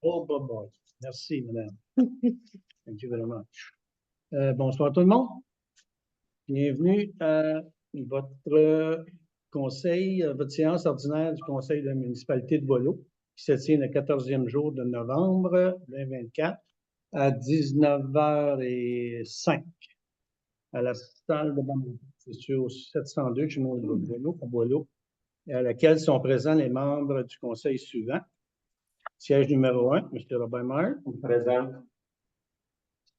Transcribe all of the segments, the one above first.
Oh, boy. Merci, madame. Thank you very much. Bonsoir tout le monde. Bienvenue à votre conseil, votre séance ordinaire du Conseil de la municipalité de Boileau, qui se tient le 14e jour de novembre 2024 à 19h05 à la salle de Boileau. C'est sur 702 chez moi de Boileau, à Boileau, et à laquelle sont présents les membres du conseil suivant. Siège numéro 1, M. Robert Maher. Présent.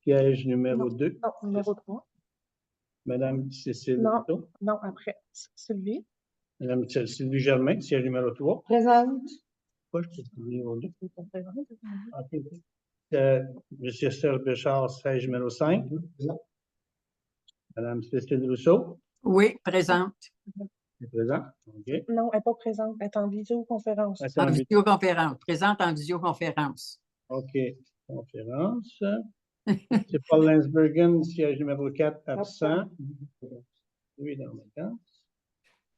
Siège numéro 2. Non, numéro 3. Madame Cécile. Non, après. Sylvie. Madame Sylvie Germain, siège numéro 3. Présente. Pourquoi je peux numéro 2? Okay. Monsieur Serge Béchard, siège numéro 5. Madame Cécile Rousseau. Oui, présente. Elle est présente. OK. Non, elle n'est pas présente. Elle est en visioconférence. En visioconférence. Présente en visioconférence. OK. Conférence. C'est Paul Landsbergen, siège numéro 4, absent. Oui, dans le temps.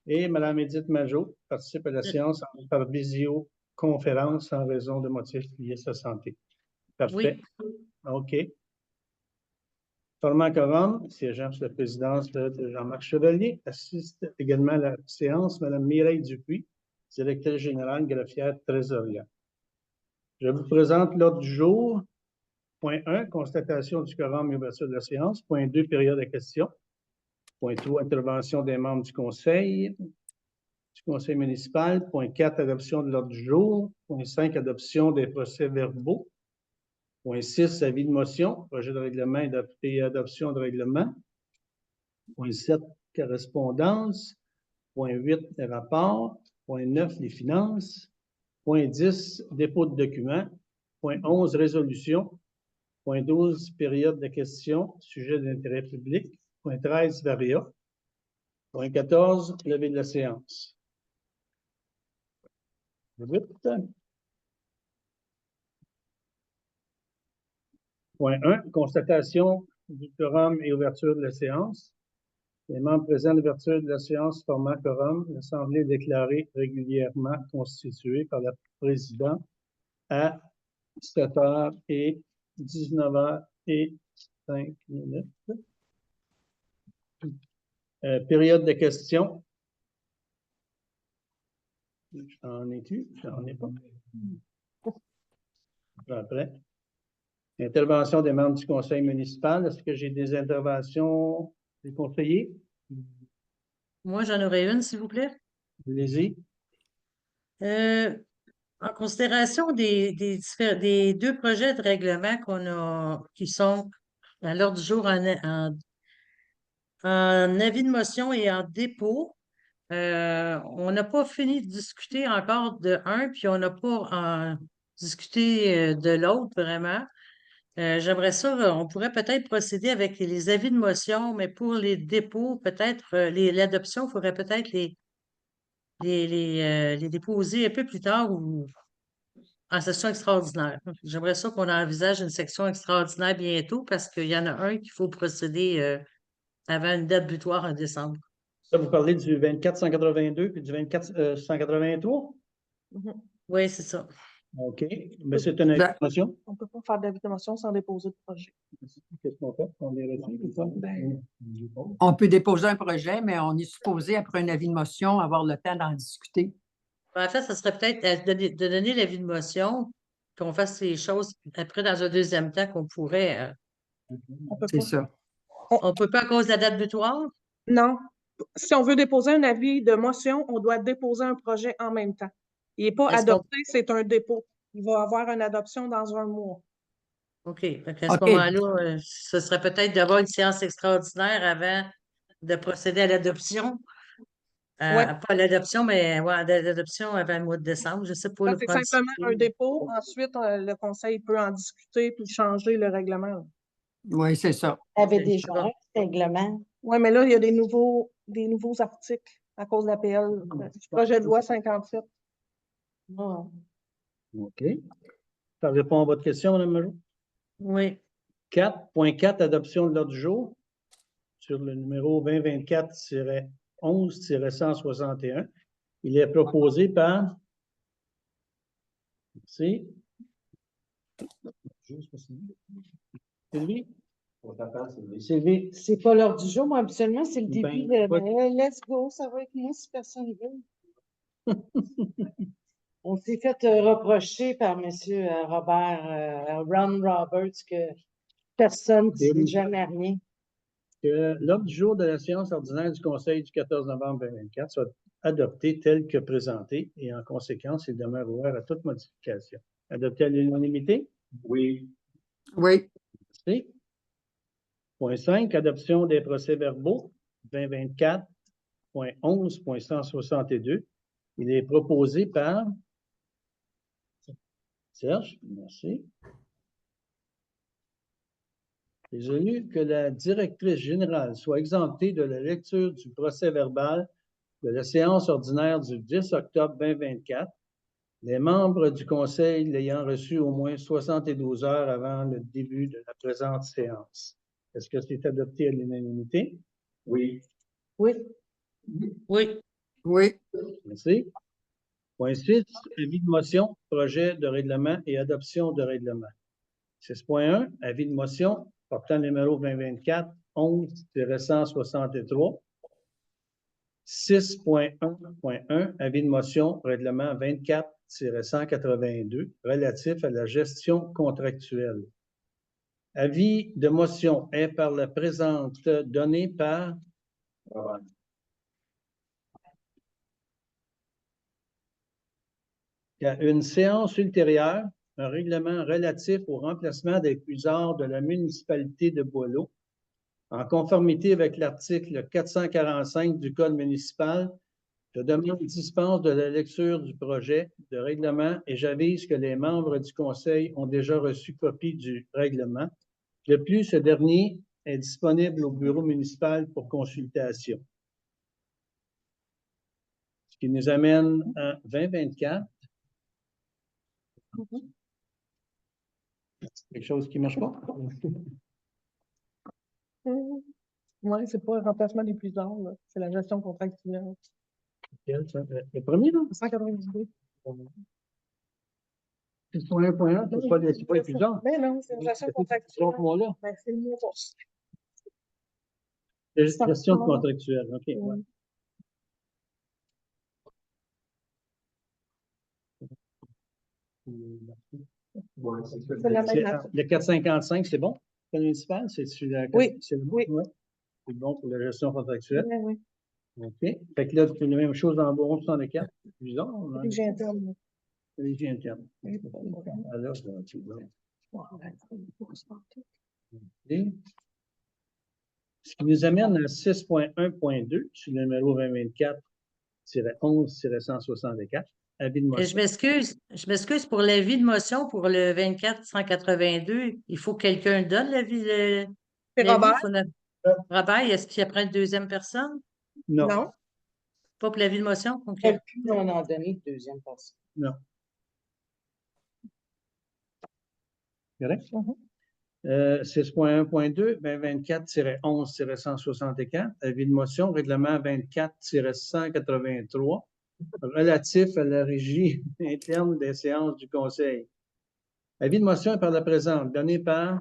Et Mme Édith Majot participe à la séance par visioconférence en raison de motifs liés à sa santé. Parfait. Oui. OK. Formand Quorum, siégeant sur la présidence de Jean-Marc Chevalier, assiste également à la séance Mme Mireille Dupuis, directrice générale, greffière, trésorière. Je vous présente l'ordre du jour. Point 1, constatation du quorum et ouverture de la séance. Point 2, période de questions. Point 3, intervention des membres du conseil municipal. Point 4, adoption de l'ordre du jour. Point 5, adoption des procès-verbaux. Point 6, avis de motion, projet de règlement et adoption de règlement. Point 7, correspondance. Point 8, les rapports. Point 9, les finances. Point 10, dépôt de documents. Point 11, résolution. Point 12, période de questions, sujet d'intérêt public. Point 13, varia. Point 14, levée de la séance. 8. Point 1, constatation du quorum et ouverture de la séance. Les membres présents à l'ouverture de la séance formant quorum, l'Assemblée est déclarée régulièrement constituée par la présidente à 7h et 19h05. Période de questions. J'en ai-tu? J'en ai pas. Après. Intervention des membres du conseil municipal. Est-ce que j'ai des interventions des conseillers? Moi, j'en aurais une, s'il vous plaît. Allez-y. En considération des deux projets de règlement qui sont à l'ordre du jour en avis de motion et en dépôt, on n'a pas fini de discuter encore de un, puis on n'a pas discuté de l'autre vraiment. J'aimerais ça, on pourrait peut-être procéder avec les avis de motion, mais pour les dépôts, peut-être l'adoption, il faudrait peut-être les déposer un peu plus tard ou en session extraordinaire. J'aimerais ça qu'on envisage une section extraordinaire bientôt parce qu'il y en a un qu'il faut procéder avant une date butoir en décembre. Ça, vous parlez du 24-182 puis du 24-183? Oui, c'est ça. OK. Mais c'est une information. On ne peut pas faire d'avis de motion sans déposer de projet. Qu'est-ce qu'on fait? On les retire ou pas? On peut déposer un projet, mais on est supposé, après un avis de motion, avoir le temps d'en discuter. En fait, ça serait peut-être de donner l'avis de motion, qu'on fasse les choses après dans un deuxième temps qu'on pourrait. C'est ça. On ne peut pas à cause de la date butoir? Non. Si on veut déposer un avis de motion, on doit déposer un projet en même temps. Il n'est pas adopté, c'est un dépôt. Il va avoir une adoption dans un mois. OK. À ce moment-là, ce serait peut-être d'avoir une séance extraordinaire avant de procéder à l'adoption. Pas à l'adoption, mais à l'adoption avant le mois de décembre. Je ne sais pas. C'est simplement un dépôt. Ensuite, le conseil peut en discuter puis changer le règlement. Oui, c'est ça. Il y avait déjà un règlement. Oui, mais là, il y a des nouveaux articles à cause de la PL. Du projet de loi 57. OK. Ça répond à votre question, Mme Majot? Oui. 4.4, adoption de l'ordre du jour sur le numéro 2024-11-161. Il est proposé par... Merci. Sylvie? Sylvie? C'est pas l'heure du jour, moi, habituellement, c'est le Ben, début de pas- let's go, ça va avec moi si personne veut. On s'est fait reprocher par M. Ron Roberts que personne ne dit jamais rien. Que l'ordre du jour de la séance ordinaire du Conseil du 14 novembre 2024 soit adopté tel que présenté et en conséquence, il demeure ouvert à toute modification. Adopté à l'unanimité? Oui. Oui. Merci. Point 5, adoption des procès-verbaux 2024.11.162. Il est proposé par Serge. Merci. Résolu que la directrice générale soit exemptée de la lecture du procès-verbal de la séance ordinaire du 10 octobre 2024, les membres du Conseil l'ayant reçu au moins 72 heures avant le début de la présente séance. Est-ce que c'est adopté à l'unanimité? Oui. Oui. Oui. Oui. Merci. Point 6, avis de motion, projet de règlement et adoption de règlement. 6.1, avis de motion portant le numéro 2024-11-163. 6.1.1, avis de motion, règlement 24-182, relatif à la gestion contractuelle. Avis de motion est par la présente donné par qu'à une séance ultérieure, un règlement relatif au remplacement des cuisards de la municipalité de Boileau, en conformité avec l'article 445 du Code municipal, je demande dispense de la lecture du projet de règlement et j'avise que les membres du Conseil ont déjà reçu copie du règlement. De plus, ce dernier est disponible au bureau municipal pour consultation. Ce qui nous amène à 2024. Quelque chose qui ne marche pas? Oui, c'est pas un remplacement des plus tard, là. C'est la gestion contractuelle. Quel, ça? Le premier, là? 192. 6.1.1, c'est pas les plus tard. Mais non, c'est une gestion contractuelle. Là. Ben, c'est le mot pour Gestion contractuelle, OK. Ouais. Le 455, c'est bon? Le municipal, c'est celui la Oui. C'est bon? Oui. Ouais. C'est bon pour la gestion contractuelle. Oui, oui. OK. Fait que là, c'est la même chose dans le bureau 64. C'est bizarre. Hein? Régie interne. Régie interne. Alors, c'est bon. OK. Ce qui nous amène à 6.1.2 sur le numéro 2024-11-164. Avis de Et motion. je m'excuse pour l'avis de motion pour le 24-182. Il faut que quelqu'un donne l'avis. C'est l'avis, Robert? Robert, est-ce qu'il y a une deuxième personne? Non. Non. Pas pour l'avis de motion? OK. On en a donné une deuxième personne. Non. Correct? 6.1.2, 2024-11-164, avis de motion, règlement 24-183, relatif à la régie interne des séances du Conseil. Avis de motion est par la présente, donné par...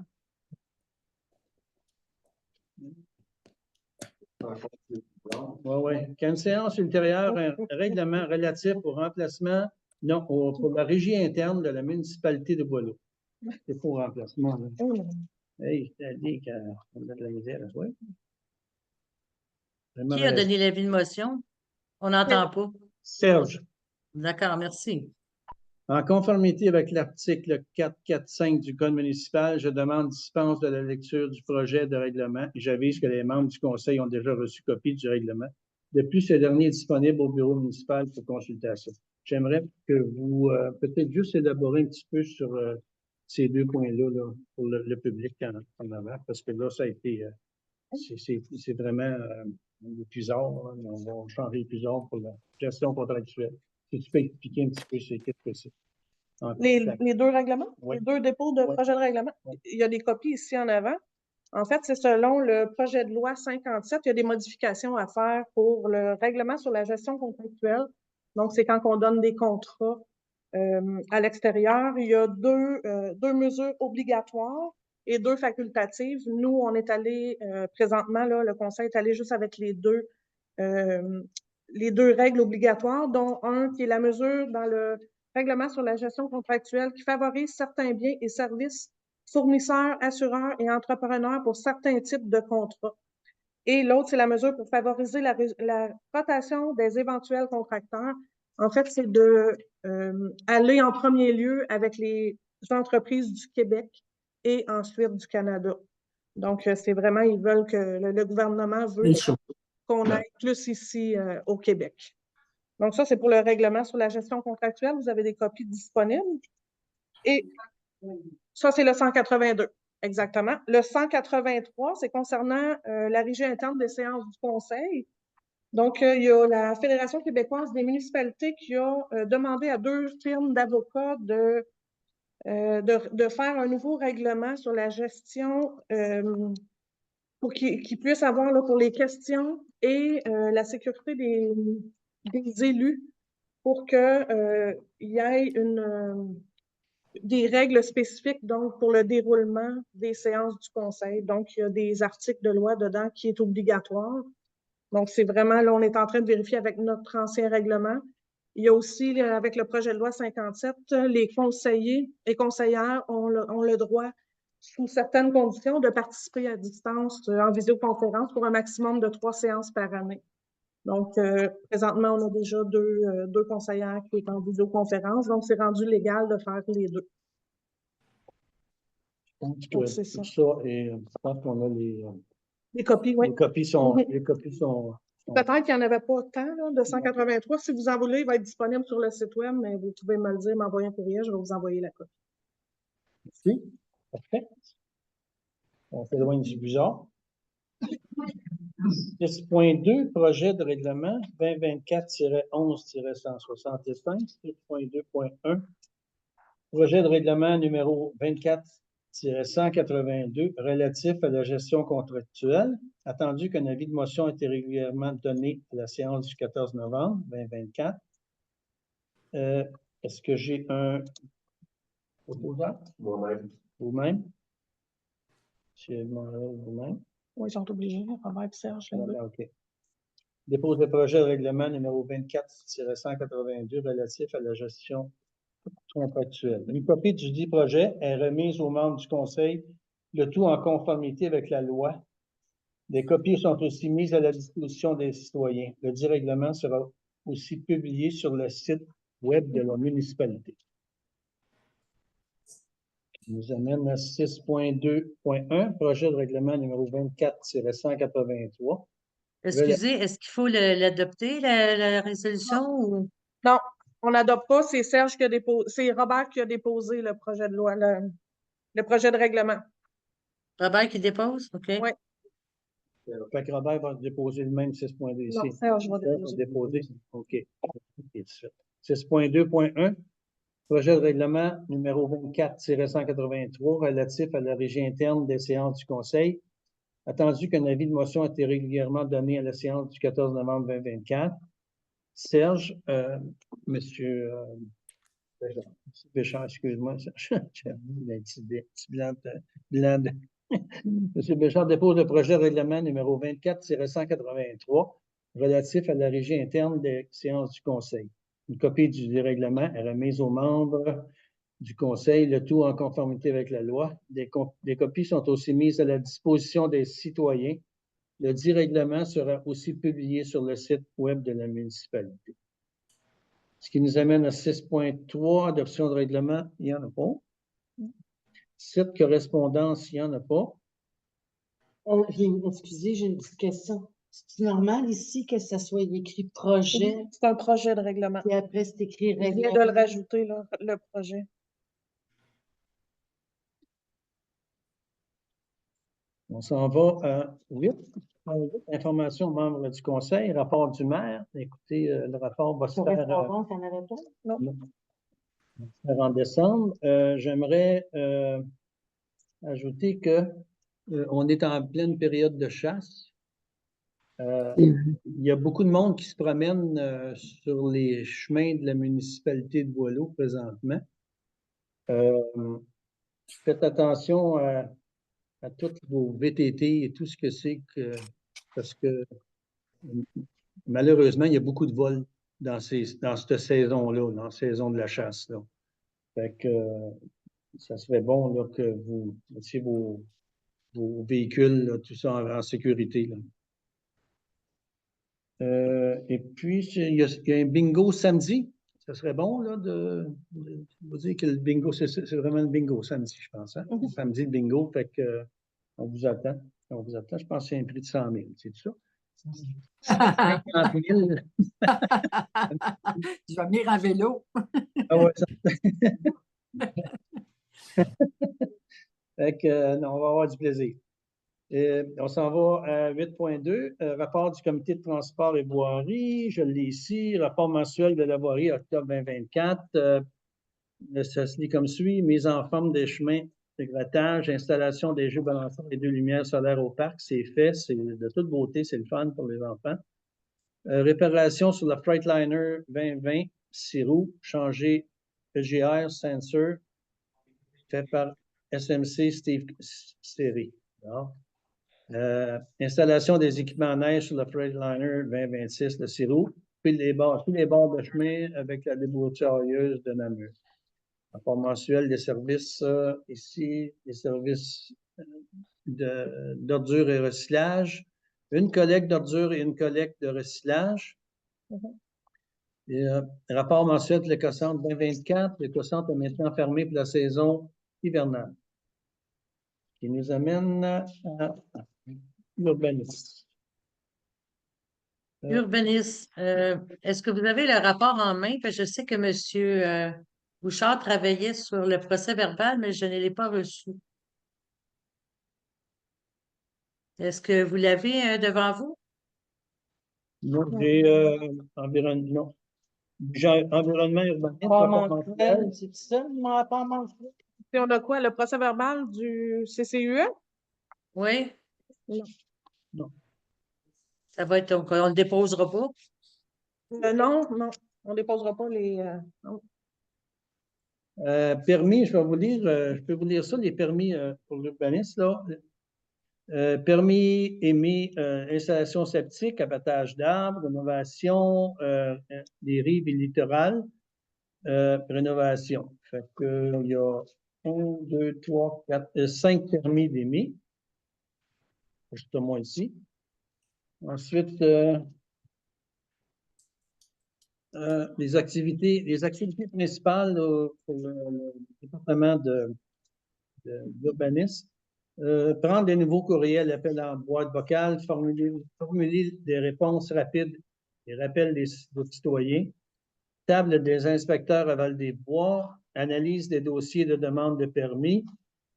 Oui. Qu'à une séance ultérieure, un règlement relatif au remplacement, non, pour la régie interne de la municipalité de Boileau. C'est pour remplacement. Là. Hey, je t'ai dit qu'on a de la misère à jouer. Qui a donné l'avis de motion? On n'entend pas. Serge. D'accord, merci. En conformité avec l'article 445 du Code municipal, je demande dispense de la lecture du projet de règlement et j'avise que les membres du Conseil ont déjà reçu copie du règlement. De plus, ce dernier est disponible au bureau municipal pour consultation. J'aimerais que vous peut-être juste élaborer un petit peu sur ces deux points-là là, pour le public en avant, parce que là, ça a été, c'est vraiment les puisards. On va changer les puisards pour la gestion contractuelle. Si tu peux expliquer un petit peu qu'est-ce que c'est. Les deux règlements, Oui. les deux dépôts de projet de règlement. Oui. Il y a des copies ici en avant. En fait, c'est selon le projet de loi 57, il y a des modifications à faire pour le règlement sur la gestion contractuelle. Donc, c'est quand on donne des contrats à l'extérieur. Il y a deux mesures obligatoires et 2 facultatives. Nous, on est allé présentement, là, le conseil est allé juste avec les deux règles obligatoires, dont un qui est la mesure dans le règlement sur la gestion contractuelle qui favorise certains biens et services fournisseurs, assureurs et entrepreneurs pour certains types de contrats. Et l'autre, c'est la mesure pour favoriser la rotation des éventuels contracteurs. En fait, c'est de aller en premier lieu avec les entreprises du Québec et ensuite du Canada. Donc, c'est vraiment, ils veulent que le gouvernement veut qu'on aille plus ici au Québec. Donc, ça, c'est pour le règlement sur la gestion contractuelle. Vous avez des copies disponibles. Et ça, c'est le 182. Exactement. Le 183, c'est concernant la régie interne des séances du Conseil. Donc, il y a la Fédération québécoise des municipalités qui a demandé à 2 firmes d'avocats de faire un nouveau règlement sur la gestion pour qu'ils puissent avoir là, pour les questions et la sécurité des élus pour qu'il y ait des règles spécifiques donc, pour le déroulement des séances du Conseil. Donc, il y a des articles de loi dedans qui est obligatoire. Donc, c'est vraiment, là, on est en train de vérifier avec notre ancien règlement. Il y a aussi, avec le projet de loi 57, les conseillers et conseillères ont le droit, sous certaines conditions, de participer à distance en visioconférence pour un maximum de 3 séances par année. Donc, présentement, on a déjà deux conseillères qui sont en visioconférence, donc c'est rendu légal de faire les 2. Donc, c'est tout ça. ça, et je pense qu'on a Les copies, oui. les copies sont, Mhm. les copies sont. Peut-être qu'il n'y en avait pas tant, là, de 183. Si vous en voulez, il va être disponible sur le site web, mais vous pouvez me le dire, m'envoyer un courriel, je vais vous envoyer la copie. Merci. Parfait. On s'éloigne du bizarre. 6.2, projet de règlement 2024-11-165, 6.2.1, projet de règlement numéro 24-182 relatif à la gestion contractuelle. Attendu qu'un avis de motion a été régulièrement donné à la séance du 14 novembre 2024. Est-ce que j'ai un opposant? Moi-même. Vous-même? M. Morel, vous-même? Oui, ils sont obligés, Robert et Serge. OK. Dépose le projet de règlement numéro 24-182 relatif à la gestion contractuelle. Une copie du dit projet est remise aux membres du Conseil, le tout en conformité avec la loi. Des copies sont aussi mises à la disposition des citoyens. Le dit règlement sera aussi publié sur le site web de la municipalité. Qui nous amène à 6.2.1, projet de règlement numéro 24-183. Excusez, est-ce qu'il faut l'adopter, la résolution? Ou... Non, on n'adopte pas. C'est Serge qui a déposé, c'est Robert qui a déposé le projet de loi, le projet de règlement. Robert qui dépose? OK. Oui. Fait que Robert va déposer le même 6.2 ici. Non, Serge va Serge déposer. OK. 6.2.1, projet de règlement numéro 24-183 relatif à la régie interne des séances du Conseil. Attendu qu'un avis de motion a été régulièrement donné à la séance du 14 novembre 2024. Serge, Monsieur Béchard, excuse-moi, j'ai mis un petit blanc de... Monsieur Béchard dépose le projet de règlement numéro 24-183 relatif à la régie interne des séances du Conseil. Une copie du règlement est remise aux membres du Conseil, le tout en conformité avec la loi. Des copies sont aussi mises à la disposition des citoyens. Le dit règlement sera aussi publié sur le site web de la municipalité. Ce qui nous amène à 6.3, adoption de règlement, il n'y en a pas. Site correspondance, il n'y en a pas. Excusez, j'ai une petite question. C'est normal ici que ça soit écrit projet, C'est un projet de règlement. et après c'est écrit Je viens règlement. de le rajouter, là, le projet. On s'en va à 8. Information aux membres du Conseil, rapport du maire. Écoutez, le rapport va se faire, Correspondance, il n'y en avait pas? en décembre. J'aimerais ajouter que on est en pleine période de chasse. Il y a beaucoup de monde qui se promène sur les chemins de la municipalité de Boileau présentement. Faites attention à tous vos VTT et tout ce que c'est que parce que malheureusement, il y a beaucoup de vols dans cette saison-là, dans la saison de la chasse, là. Fait que ça serait bon là, que vous mettiez vos véhicules, là, tout ça en sécurité, là. Et puis, il y a un bingo samedi. Ça serait bon là, de vous dire que le bingo, c'est vraiment le bingo samedi, je pense. Hein? Samedi, le bingo, fait que on vous attend. On vous attend. Je pense que c'est un prix de 100 000. C'est ça? 50 000. Je vais venir en vélo. Ah ouais, ça. Fait que, non, on va avoir du plaisir. On s'en va à 8.2, rapport du comité de transport et voirie. Je l'ai ici, rapport mensuel de la voirie octobre 2024. Ça se lit comme suit: mise en forme des chemins de grattage, installation des jeux balançants et 2 lumières solaires au parc. C'est fait, c'est de toute beauté, c'est le fun pour les enfants. Réparation sur la Freightliner 2020, 6 roues, changé EGR, sensor, fait par SMC Steve Série. Installation des équipements neige sur la Freightliner 2026, le 6 roues, puis tous les bords de chemin avec la déboucharilleuse de Namur. Rapport mensuel des services, ici, les services d'ordures et recyclage, une collecte d'ordures et une collecte de recyclage. Et, rapport mensuel de l'écocentre 2024, l'écocentre est maintenant fermé pour la saison hivernale. Qui nous amène à l'urbanisme. Urbanisme, est-ce que vous avez le rapport en main? Parce que je sais que M. Bouchard travaillait sur le procès verbal, mais je ne l'ai pas reçu. Est-ce que vous l'avez devant vous? Non, j'ai environnement urbanisme, rapport mensuel. C'est ça, mon rapport mensuel? Puis on a quoi? Le procès verbal du CCUE? Oui, Non. ça va être, on ne le déposera pas. Non, on ne déposera pas les. Non. Permis, je vais vous lire, je peux vous lire ça, les permis pour l'urbanisme, là. Permis émis, installation septique, abattage d'arbres, rénovation des rives et littorales, rénovation. Fait que, il y a 1, 2, 3, 4, 5 permis d'émis. Justement ici. Ensuite, les activités principales pour le département d'urbanisme. Prendre des nouveaux courriels, appels en boîte vocale, formuler des réponses rapides et rappels des citoyens. Table des inspecteurs à Val-des-Bois, analyse des dossiers de demande de permis,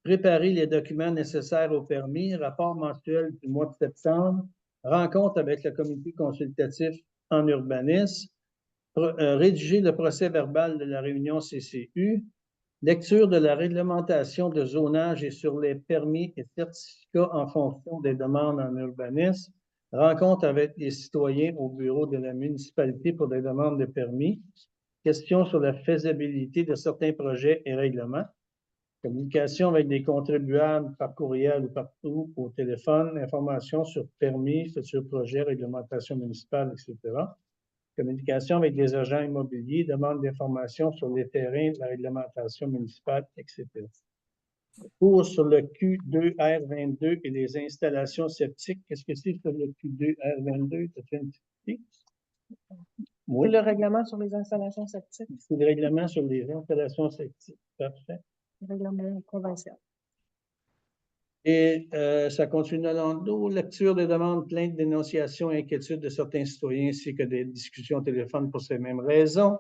préparer les documents nécessaires au permis, rapport mensuel du mois de septembre, rencontre avec le comité consultatif en urbanisme, rédiger le procès verbal de la réunion CCU, lecture de la réglementation de zonage et sur les permis et certificats en fonction des demandes en urbanisme, rencontre avec les citoyens au bureau de la municipalité pour des demandes de permis, questions sur la faisabilité de certains projets et règlements, communication avec des contribuables par courriel ou partout au téléphone, information sur permis, futurs projets, réglementation municipale, etc. Communication avec des agents immobiliers, demande d'informations sur les terrains, la réglementation municipale, etc. Cours sur le Q2R22 et les installations septiques. Qu'est-ce que c'est sur le Q2R22? As-tu une petite idée? Oui. Le règlement sur les installations septiques. C'est le règlement sur les installations septiques. Parfait. Le règlement provincial. Et ça continue dans le dos. Lecture des demandes, plaintes, dénonciations et inquiétudes de certains citoyens, ainsi que des discussions au téléphone pour ces mêmes raisons.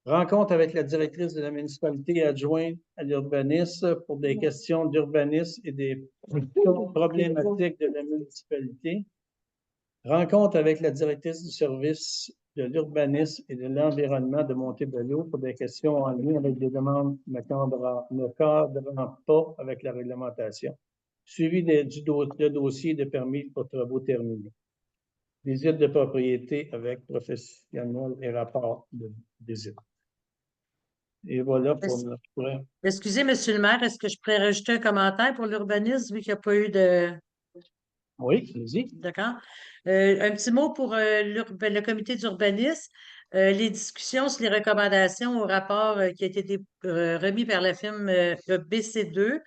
Rencontre avec la directrice de la municipalité adjointe à l'urbanisme pour des questions d'urbanisme et des problématiques de la municipalité. Rencontre avec la directrice du service de l'urbanisme et de l'environnement de Montebello pour des questions en lien avec des demandes ne cadrant pas avec la réglementation. Suivi de dossiers de permis pour travaux terminés. Visite de propriété avec professionnel et rapport de visite. Et voilà pour notre point. Excusez, Monsieur le maire, est-ce que je pourrais rajouter un commentaire pour l'urbanisme, vu qu'il n'y a pas eu de... Oui, allez-y. D'accord. Un petit mot pour le comité d'urbanisme. Les discussions sur les recommandations au rapport qui a été remis par la firme BC2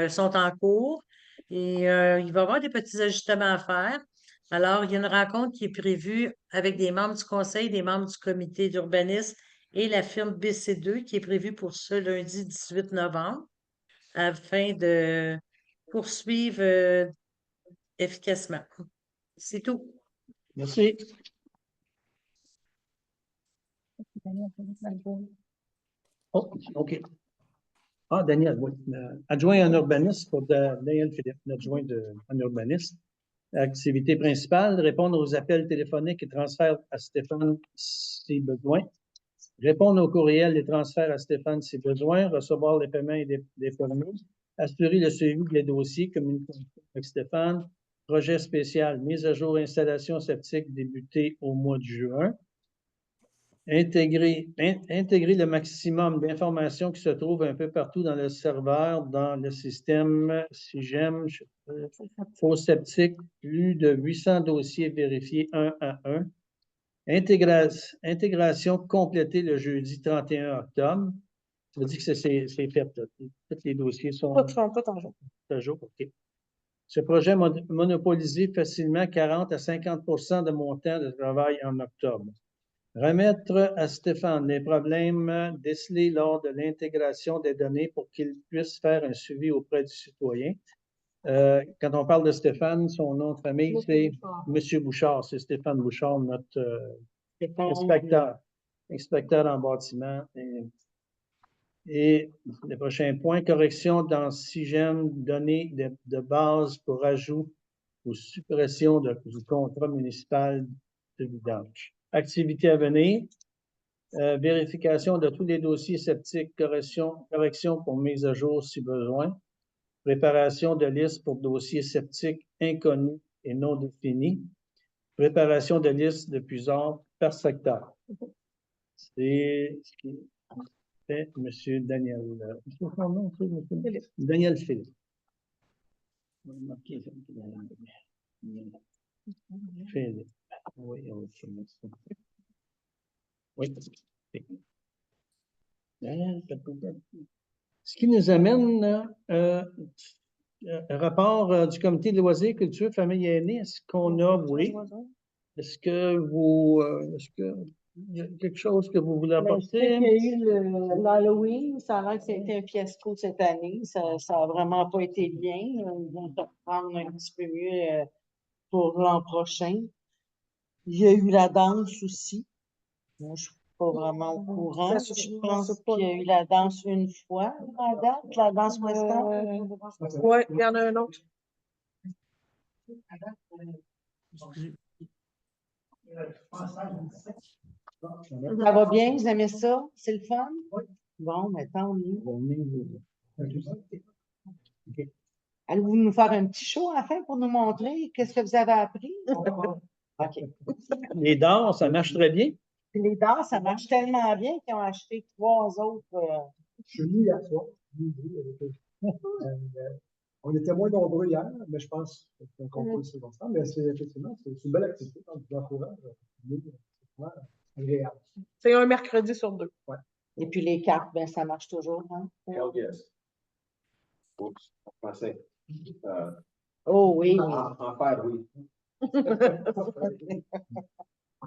sont en cours et il va y avoir des petits ajustements à faire. Alors, il y a une rencontre qui est prévue avec des membres du conseil, des membres du comité d'urbanisme et la firme BC2 qui est prévue pour ce lundi 18 novembre afin de poursuivre efficacement. C'est tout. Merci. Oh, OK. Ah, Daniel, oui. Adjoint en urbanisme pour Daniel Philippe, adjoint en urbanisme. Activité principale, répondre aux appels téléphoniques et transferts à Stéphane si besoin. Répondre aux courriels et transferts à Stéphane si besoin. Recevoir les paiements et des formules. Assurer le suivi des dossiers, communication avec Stéphane. Projet spécial, mise à jour installation septique débuté au mois de juin. Intégrer le maximum d'informations qui se trouvent un peu partout dans le serveur, dans le système SIGEM, faux septique, plus de 800 dossiers vérifiés un à un. Intégration complétée le jeudi 31 octobre. Ça veut dire que c'est fait, là. Tous les dossiers sont Tout en jour. à jour. OK. Ce projet monopolisé facilement 40 à 50 de mon temps de travail en octobre. Remettre à Stéphane les problèmes décelés lors de l'intégration des données pour qu'il puisse faire un suivi auprès du citoyen. Quand on parle de Stéphane, son nom de famille, c'est M. Bouchard. C'est Stéphane Bouchard, notre inspecteur en bâtiment. Et le prochain point, correction dans SIGEM, données de base pour ajout ou suppression du contrat municipal de vidange. Activité à venir, vérification de tous les dossiers sceptiques, correction pour mise à jour si besoin, préparation de liste pour dossiers sceptiques inconnus et non définis, préparation de liste de plusieurs par secteur. C'est ce qui fait M. Daniel. Philippe. Daniel Philippe. Philippe. Oui, OK. Oui. Ce qui nous amène un rapport du comité de loisirs, culture, famille et aînés. Est-ce qu'on a, oui? Est-ce que il y a quelque chose que vous voulez Ben, je sais apporter? qu'il y a eu l'Halloween, ça a l'air que ça a été un fiasco cette année. Ça a vraiment pas été bien. Ils vont reprendre un petit peu mieux pour l'an prochain. Il y a eu la danse aussi. Moi, je suis pas vraiment au courant. Je pense qu'il y a eu la danse une fois à date, la danse western. Oui, il y en a un autre. Ça va bien? Vous aimez ça? C'est le fun? Bon, mais tant mieux. Allez-vous nous faire un petit show à la fin pour nous montrer qu'est-ce que vous avez appris? OK. Les danses, ça marche très bien. Puis les danses, ça marche tellement bien qu'ils ont acheté 3 autres. Je suis venu hier soir. On était moins nombreux hier, mais je pense que c'est un concours de circonstances. Mais effectivement, c'est une belle activité. Donc, je vous encourage. C'est vraiment agréable. C'est un mercredi sur 2. Et puis les cartes, ben, ça marche toujours. Hein? Hell yes. Oups, en français. Oh oui. En faire, oui.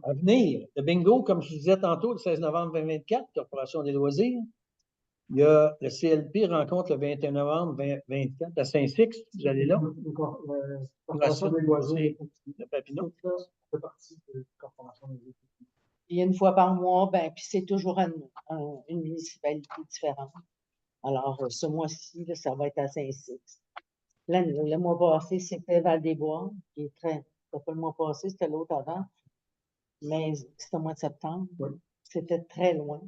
À venir, le bingo, comme je disais tantôt, le 16 novembre 2024, Corporation des loisirs. Il y a le CLP rencontre le 21 novembre 2024 à Saint-Six. Vous allez là? Corporation des loisirs. Le Papineau. Ça fait partie de la Corporation des loisirs. Puis une fois par mois, ben, puis c'est toujours une municipalité différente. Alors, ce mois-ci, là, ça va être à Saint-Six. Le mois passé, c'était Val-des-Bois, qui est très. C'était pas le mois passé, c'était l'autre avant. Mais c'était au mois de septembre. Oui. C'était très loin.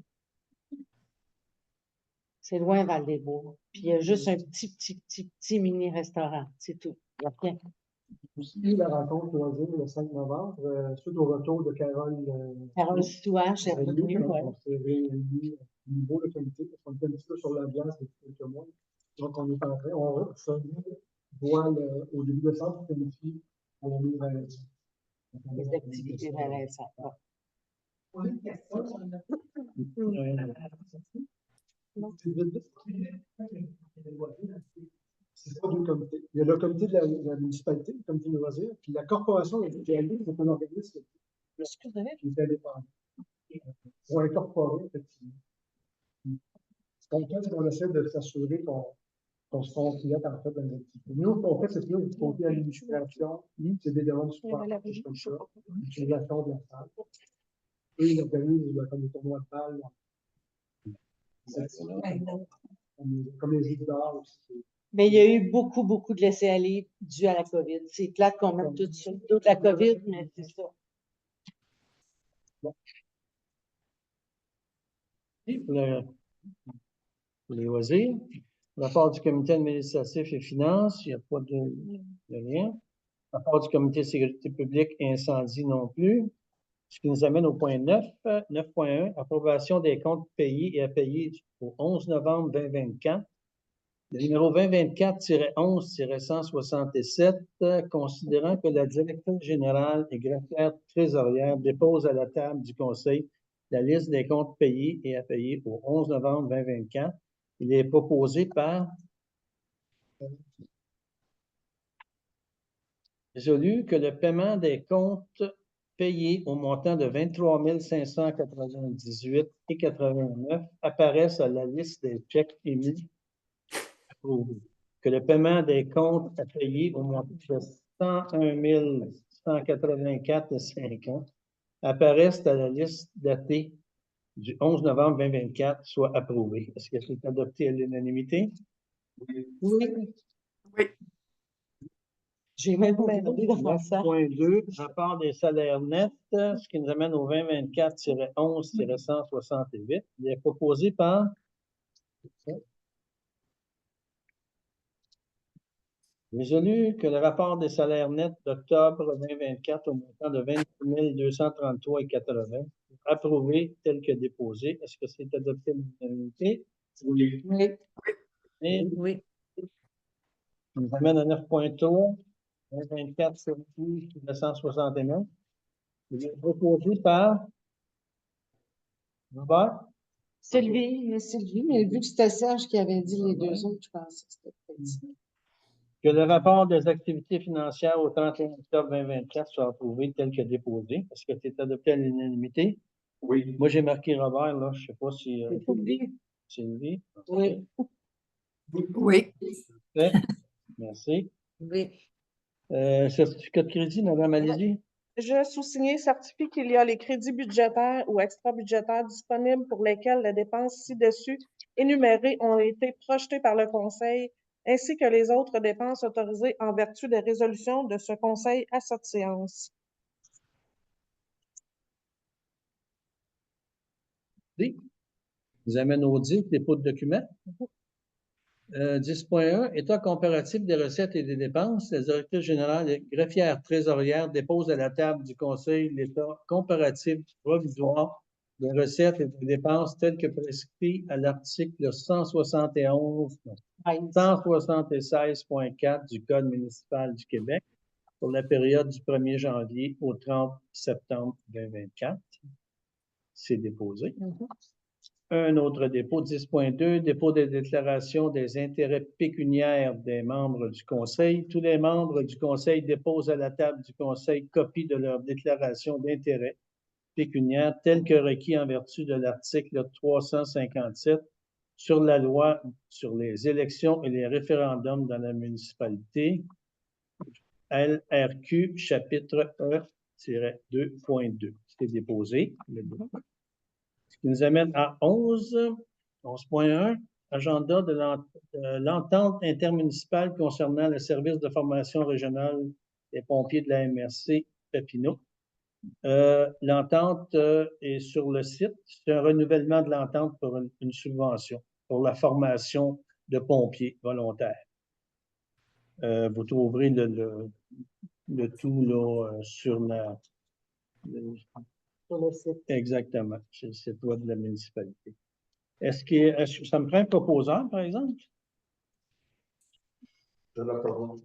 C'est loin, Val-des-Bois. Puis il y a juste un petit mini restaurant. C'est tout. Il n'y a rien. Aussi, la rencontre loisir le 5 novembre, suite au retour de Carole. Carole Stouache est revenue, ouais. On s'est réunis au niveau du comité, parce qu'on était un petit peu sur l'ambiance depuis quelques mois. Donc, on est en train, on se voit au début décembre, pour planifier à la mise en œuvre. Les activités intéressantes. Ouais. C'est pas deux comités. Il y a le comité de la municipalité, le comité de loisirs, puis la corporation de l'ITLD, c'est un organisme qui est indépendant. Pour incorporer, effectivement. Donc, on essaie de s'assurer qu'on se complète en fait dans les activités. Nous, ce qu'on fait, c'est que nous, du côté administration, c'est des demandes de support, comme ça, l'utilisation de la salle. Eux, ils organisent comme des tournois de balles. Comme les jeux d'art aussi. Mais il y a eu beaucoup, beaucoup de laisser-aller dû à la COVID. C'est plate qu'on mette tout ça. D'autres la COVID, mais c'est ça. Pour les loisirs. Rapport du comité administratif et finances, il n'y a pas de rien. Rapport du comité de sécurité publique et incendie non plus. Ce qui nous amène au point 9, 9.1, approbation des comptes payés et à payer au 11 novembre 2024. Le numéro 2024-11-167, considérant que la directrice générale et greffière trésorière dépose à la table du Conseil la liste des comptes payés et à payer au 11 novembre 2024, il est proposé par résolu que le paiement des comptes payés au montant de 23 598,89 apparaissent à la liste des chèques émis approuvés. Que le paiement des comptes à payer au montant de 101 184,50 apparaissent à la liste datée du 11 novembre 2024 soit approuvé. Est-ce que c'est adopté à l'unanimité? Oui. Oui. J'ai même pas envie de faire ça. 9.2, rapport des salaires nets, ce qui nous amène au 2024-11-168. Il est proposé par résolu que le rapport des salaires nets d'octobre 2024 au montant de 28 233,80 approuvé tel que déposé. Est-ce que c'est adopté à l'unanimité? Oui. Et Oui. on nous amène à 9.3, 2024-969. Il est proposé par Robert. Sylvie, mais vu que c'était Serge qui avait dit les deux autres, je pensais que c'était peut-être ça. Que le rapport des activités financières au 31 octobre 2024 soit approuvé tel que déposé. Est-ce que c'est adopté à l'unanimité? Oui. Moi, j'ai marqué Robert, là. Je ne sais pas si Sylvie. Sylvie. Oui. Oui. Parfait. Merci. Oui. Certificat de crédit, Mme Alési? Je sous-signé certifie qu'il y a les crédits budgétaires ou extra-budgétaires disponibles pour lesquels les dépenses ci-dessus énumérées ont été projetées par le Conseil, ainsi que les autres dépenses autorisées en vertu des résolutions de ce Conseil à cette séance. Nous amène au 10, dépôt de documents. 10.1, état comparatif des recettes et des dépenses. La directrice générale et greffière trésorière dépose à la table du Conseil l'état comparatif provisoire des recettes et des dépenses telles que prescrit à l'article 176.4 du Code municipal du Québec pour la période du 1er janvier au 30 septembre 2024. C'est déposé. Un autre dépôt, 10.2, dépôt des déclarations des intérêts pécuniaires des membres du Conseil. Tous les membres du Conseil déposent à la table du Conseil copie de leur déclaration d'intérêts pécuniaires telle que requis en vertu de l'article 357 sur la loi sur les élections et les référendums dans la municipalité, LRQ, chapitre E-2.2. C'est déposé. Ce qui nous amène à 11.1, agenda de l'entente intermunicipale concernant le service de formation régionale des pompiers de la MRC Papineau. L'entente est sur le site. C'est un renouvellement de l'entente pour une subvention pour la formation de pompiers volontaires. Vous trouverez le tout là, sur la. Sur le site. Exactement, c'est le site web de la municipalité. Est-ce que ça me prend un proposeur, par exemple? Je le propose.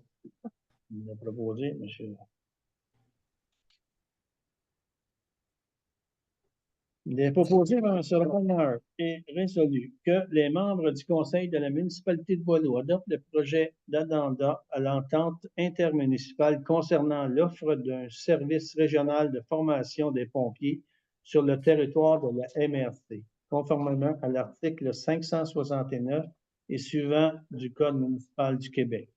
Il l'a proposé, monsieur. Il est proposé par M. Ronner et résolu que les membres du Conseil de la municipalité de Boileau adoptent le projet d'addenda à l'entente intermunicipale concernant l'offre d'un service régional de formation des pompiers sur le territoire de la MRC, conformément à l'article 569 et suivant du Code municipal du Québec.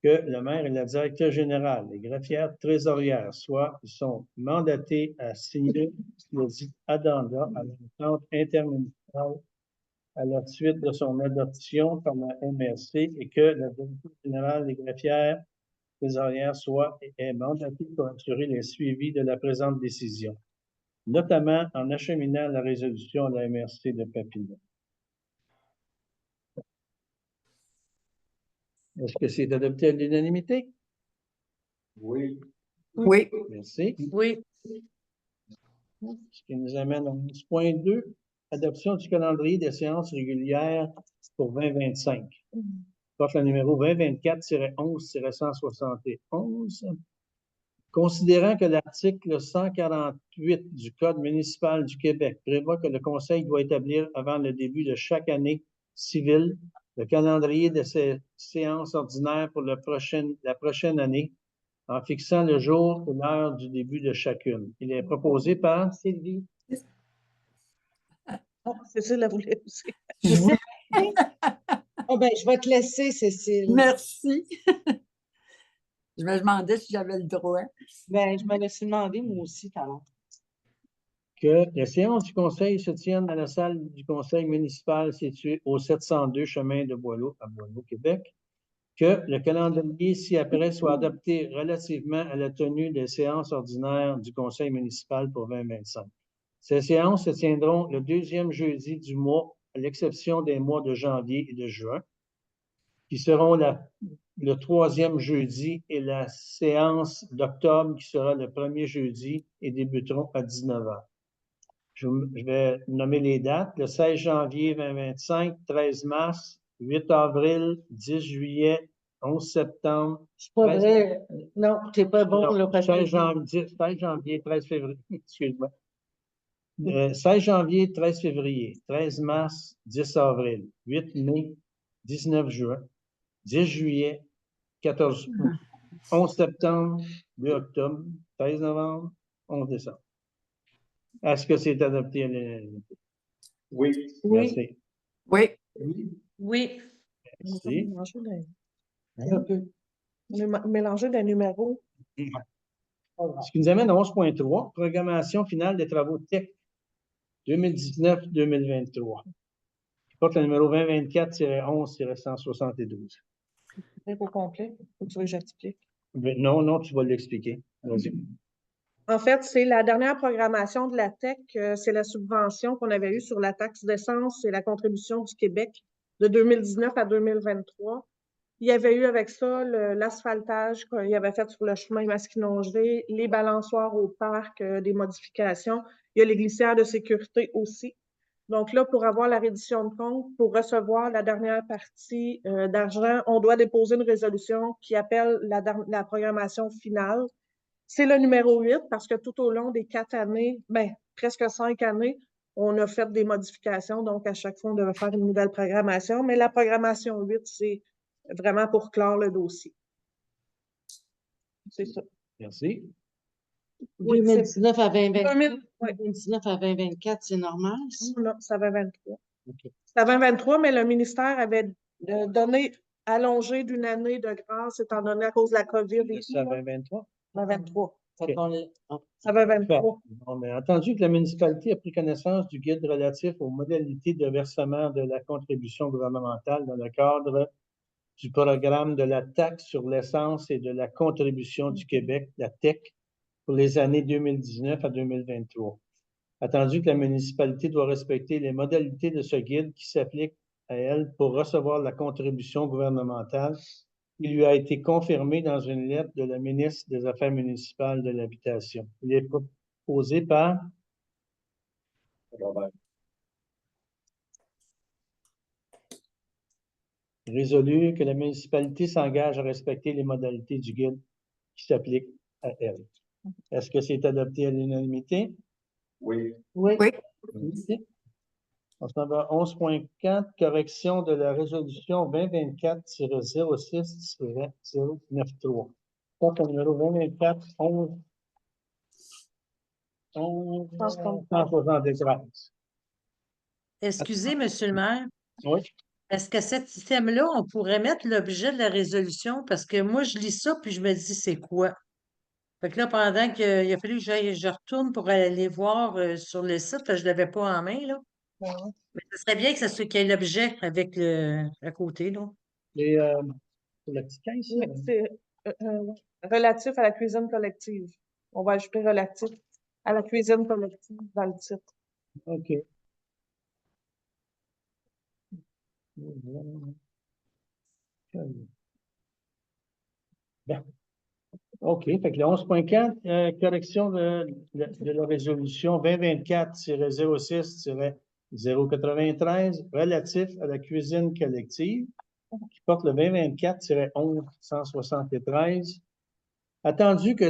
Que le maire et la directrice générale, les greffières trésorières, sont mandatés à signer le dit addenda à l'entente intermunicipale à la suite de son adoption par la MRC et que la directrice générale des greffières trésorières est mandatée pour assurer le suivi de la présente décision, notamment en acheminant la résolution à la MRC de Papineau. Est-ce que c'est adopté à l'unanimité? Oui. Oui. Merci. Oui, Ce qui nous amène à 11.2, adoption du calendrier des séances régulières pour 2025. Porte le numéro 2024-11-171. Considérant que l'article 148 du Code municipal du Québec prévoit que le Conseil doit établir avant le début de chaque année civile le calendrier de ces séances ordinaires pour la prochaine année, en fixant le jour et l'heure du début de chacune. Il est proposé par Sylvie. Cécile la voulait aussi. Ah ben, je vais te laisser, Cécile. Merci. Je me demandais si j'avais le droit. Ben, je me laissais demander, moi aussi, tout à l'heure. que les séances du Conseil se tiennent dans la salle du Conseil municipal située au 702 chemin de Boileau, à Boileau, Québec. Que le calendrier ci-après soit adopté relativement à la tenue des séances ordinaires du Conseil municipal pour 2025. Ces séances se tiendront le deuxième jeudi du mois, à l'exception des mois de janvier et de juin, qui seront le troisième jeudi, et la séance d'octobre qui sera le premier jeudi et débuteront à 19 h. Je vais nommer les dates. Le 16 janvier 2025, 13 mars, 8 avril, 10 juillet, 11 septembre. C'est pas 13 vrai. Non, t'es pas bon, non, là, parce 16 que janvier, 13 janvier, 13 février, excuse-moi. 16 janvier, 13 février, 13 mars, 10 avril, 8 mai, 19 juin, 10 juillet, 14 août, 11 septembre, 2 octobre, 13 novembre, 11 décembre. Est-ce que c'est adopté à l'unanimité? Oui. Merci. Oui. oui, Merci. Mélanger des numéros. Ce qui nous amène à 11.3, programmation finale des travaux TEC 2019-2023. Qui porte le numéro 2024-11-172. C'est au complet. Faut que tu veux que j'explique. Non, tu vas l'expliquer. Vas-y. En fait, c'est la dernière programmation de la TEC. C'est la subvention qu'on avait eue sur la taxe d'essence et la contribution du Québec de 2019 à 2023. Il y avait eu avec ça l'asphaltage qu'il avait fait sur le chemin Masquinongé, les balançoires au parc, des modifications. Il y a les glissières de sécurité aussi. Donc là, pour avoir la reddition de compte, pour recevoir la dernière partie d'argent, on doit déposer une résolution qui appelle la programmation finale. C'est le numéro 8 parce que tout au long des 4 années, presque 5 années, on a fait des modifications. Donc, à chaque fois, on devait faire une nouvelle programmation. Mais la programmation 8, c'est vraiment pour clore le dossier. C'est ça. Merci. Oui, 2019 à 2024. 2019 à 2024, c'est normal, ça? Non, ça va 23. Okay. Ça va 23, mais le ministère avait donné allongé d'une année de grâce, étant donné à cause de la COVID. Ça va 23? Ça va 23. Okay. Ça va 23. On a entendu que la municipalité a pris connaissance du guide relatif aux modalités de versement de la contribution gouvernementale dans le cadre du programme de la taxe sur l'essence et de la contribution du Québec, la TEC, pour les années 2019 à 2023. Attendu que la municipalité doit respecter les modalités de ce guide qui s'appliquent à elle pour recevoir la contribution gouvernementale, qui lui a été confirmé dans une lettre de la ministre des Affaires municipales de l'Habitation. Il est proposé par Robert. résolu que la municipalité s'engage à respecter les modalités du guide qui s'appliquent à elle. Est-ce que c'est adopté à l'unanimité? Oui. Oui. Oui. Unanimité. On s'en va à 11.4, correction de la résolution 2024-06-093. Donc, au numéro 2024, 173. Excusez, Monsieur le maire, Oui. est-ce que cet item-là, on pourrait mettre l'objet de la résolution? Parce que moi, je lis ça, puis je me dis, c'est quoi? Fait que là, pendant qu'il a fallu que je retourne pour aller voir sur le site, parce que je ne l'avais pas en main, là. Mais ce serait bien que ça soit qu'il y ait l'objet avec le à côté, là. Et pour la petite caisse, Oui, c'est relatif à la cuisine collective. On va ajouter relatif à la cuisine collective dans le titre. OK. Bien. OK. Fait que le 11.4, correction de la résolution 2024-06-093 relatif à la cuisine collective qui porte le 2024-1173. Attendu que